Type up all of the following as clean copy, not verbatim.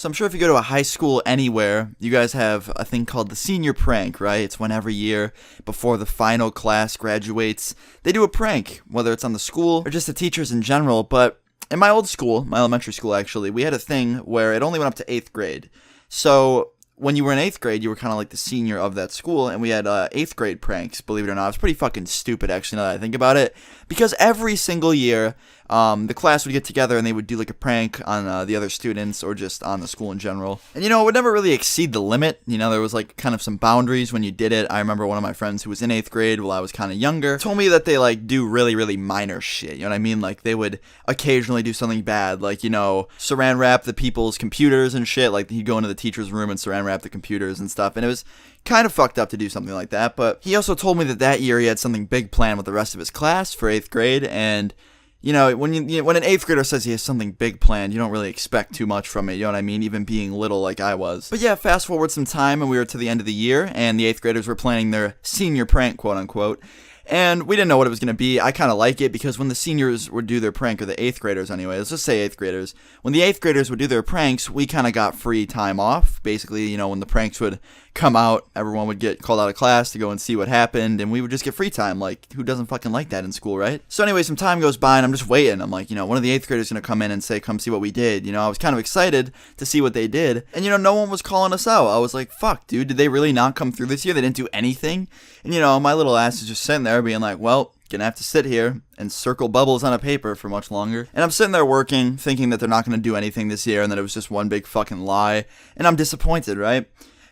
So I'm sure if you go to a high school anywhere, you guys have a thing called the senior prank, right? It's when every year before the final class graduates, they do a prank, whether it's on the school or just the teachers in general. But in my old school, my elementary school actually, we had a thing where it only went up to 8th grade. So when you were in 8th grade, you were kind of like the senior of that school, and we had 8th grade pranks, believe it or not. It was pretty fucking stupid, actually, now that I think about it, because every single year, the class would get together and they would do like a prank on the other students or just on the school in general. And it would never really exceed the limit. There was like kind of some boundaries when you did it. I remember one of my friends who was in 8th grade while I was kind of younger told me that they like do really, really minor shit. You know what I mean? Like they would occasionally do something bad, like, saran wrap the people's computers and shit. Like he'd go into the teacher's room and saran wrap the computers and stuff. And it was kind of fucked up to do something like that. But he also told me that year he had something big planned with the rest of his class for 8th grade. And when an 8th grader says he has something big planned, you don't really expect too much from it, you know what I mean? Even being little like I was. But yeah, fast forward some time and we were to the end of the year and the 8th graders were planning their senior prank, quote unquote. And we didn't know what it was going to be. I kind of like it because when the seniors would do their prank, or the 8th graders anyway, let's just say 8th graders. When the 8th graders would do their pranks, we kind of got free time off. Basically, when the pranks would come out, everyone would get called out of class to go and see what happened, and we would just get free time. Like, who doesn't fucking like that in school, right? So anyway, some time goes by, and I'm just waiting. I'm like, one of the 8th graders is going to come in and say, come see what we did. I was kind of excited to see what they did, and no one was calling us out. I was like, fuck, dude, did they really not come through this year? They didn't do anything? And my little ass is just sitting there being like, well, gonna have to sit here and circle bubbles on a paper for much longer. And I'm sitting there working, thinking that they're not gonna do anything this year and that it was just one big fucking lie. And I'm disappointed, right?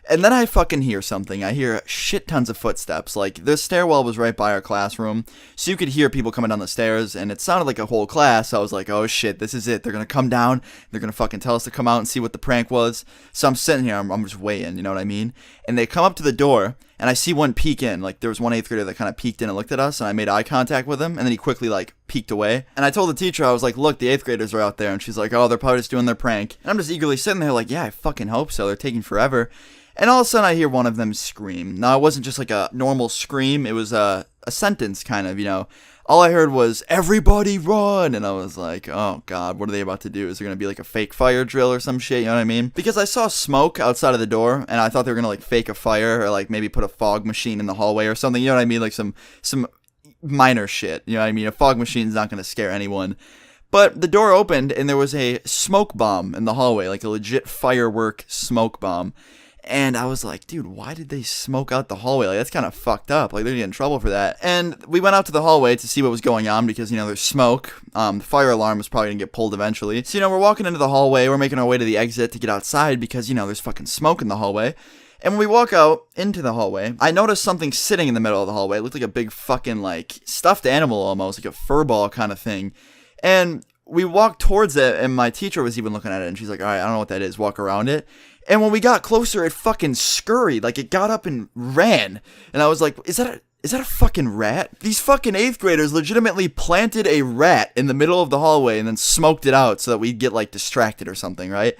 And then I fucking hear something. I hear shit tons of footsteps. Like, the stairwell was right by our classroom, so you could hear people coming down the stairs, and it sounded like a whole class. So I was like, oh shit, this is it. They're gonna come down, they're gonna fucking tell us to come out and see what the prank was. So I'm sitting here, I'm just waiting, you know what I mean? And they come up to the door, and I see one peek in. Like, there was one 8th grader that kind of peeked in and looked at us, and I made eye contact with him, and then he quickly, like, peeked away. And I told the teacher, I was like, look, the 8th graders are out there, and she's like, oh, they're probably just doing their prank. And I'm just eagerly sitting there like, yeah, I fucking hope so. They're taking forever. And all of a sudden, I hear one of them scream. Now, it wasn't just like a normal scream. It was a sentence, kind of, All I heard was, everybody run! And I was like, oh god, what are they about to do? Is there going to be like a fake fire drill or some shit, you know what I mean? Because I saw smoke outside of the door, and I thought they were going to like fake a fire, or like maybe put a fog machine in the hallway or something, you know what I mean? Like some minor shit, you know what I mean? A fog machine's not going to scare anyone. But the door opened, and there was a smoke bomb in the hallway, like a legit firework smoke bomb. And I was like, dude, why did they smoke out the hallway? Like, that's kind of fucked up. Like, they're getting in trouble for that. And we went out to the hallway to see what was going on because, there's smoke. The fire alarm was probably going to get pulled eventually. So, we're walking into the hallway. We're making our way to the exit to get outside because, there's fucking smoke in the hallway. And when we walk out into the hallway, I noticed something sitting in the middle of the hallway. It looked like a big fucking, like, stuffed animal almost, like a fur ball kind of thing. And we walked towards it, and my teacher was even looking at it, and she's like, all right, I don't know what that is. Walk around it. And when we got closer, it fucking scurried. Like, it got up and ran. And I was like, is that a fucking rat? These fucking 8th graders legitimately planted a rat in the middle of the hallway and then smoked it out so that we'd get, like, distracted or something, right?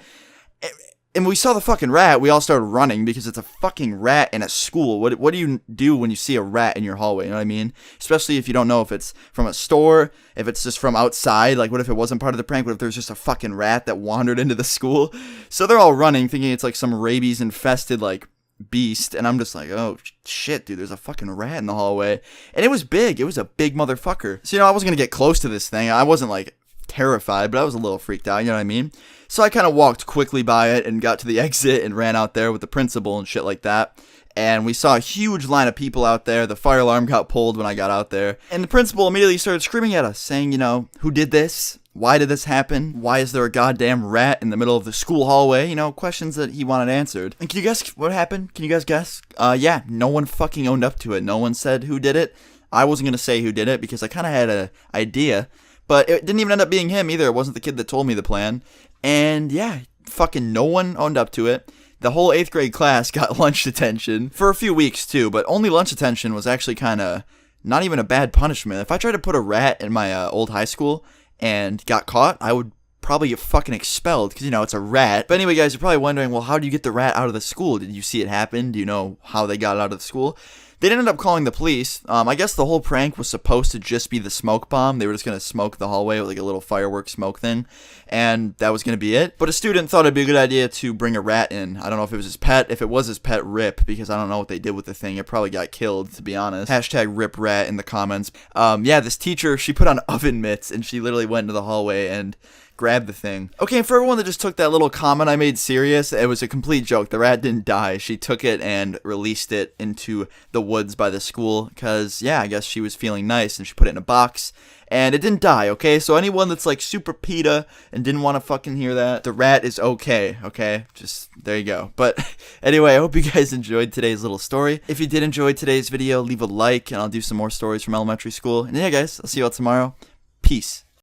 And we saw the fucking rat, we all started running because it's a fucking rat in a school. What do you do when you see a rat in your hallway, you know what I mean? Especially if you don't know if it's from a store, if it's just from outside. Like, what if it wasn't part of the prank? What if there's just a fucking rat that wandered into the school? So they're all running, thinking it's like some rabies-infested, like, beast. And I'm just like, oh, shit, dude, there's a fucking rat in the hallway. And it was big. It was a big motherfucker. So, I wasn't going to get close to this thing. I wasn't, like, terrified, but I was a little freaked out, you know what I mean? So I kind of walked quickly by it and got to the exit and ran out there with the principal and shit like that. And we saw a huge line of people out there. The fire alarm got pulled when I got out there. And the principal immediately started screaming at us, saying, who did this? Why did this happen? Why is there a goddamn rat in the middle of the school hallway? Questions that he wanted answered. And can you guess what happened? Can you guys guess? Yeah, no one fucking owned up to it. No one said who did it. I wasn't going to say who did it because I kind of had an idea. But it didn't even end up being him either. It wasn't the kid that told me the plan. And yeah, fucking no one owned up to it. The whole 8th grade class got lunch detention for a few weeks too, but only lunch detention was actually kind of not even a bad punishment. If I tried to put a rat in my old high school and got caught, I would probably get fucking expelled because, it's a rat. But anyway, guys, you're probably wondering, well, how do you get the rat out of the school? Did you see it happen? Do you know how they got it out of the school? They ended up calling the police. I guess the whole prank was supposed to just be the smoke bomb. They were just going to smoke the hallway with like a little fireworks smoke thing, and that was going to be it. But a student thought it'd be a good idea to bring a rat in. I don't know if it was his pet. If it was his pet, RIP, because I don't know what they did with the thing. It probably got killed, to be honest. Hashtag RIP rat in the comments. Yeah, this teacher, she put on oven mitts, and she literally went into the hallway and grabbed the thing. Okay, and for everyone that just took that little comment I made serious, it was a complete joke. The rat didn't die. She took it and released it into the woods by the school because, yeah, I guess she was feeling nice and she put it in a box and it didn't die, okay? So anyone that's like super PETA and didn't want to fucking hear that, the rat is okay? Just, there you go. But anyway, I hope you guys enjoyed today's little story. If you did enjoy today's video, leave a like and I'll do some more stories from elementary school. And yeah, guys, I'll see you all tomorrow. Peace.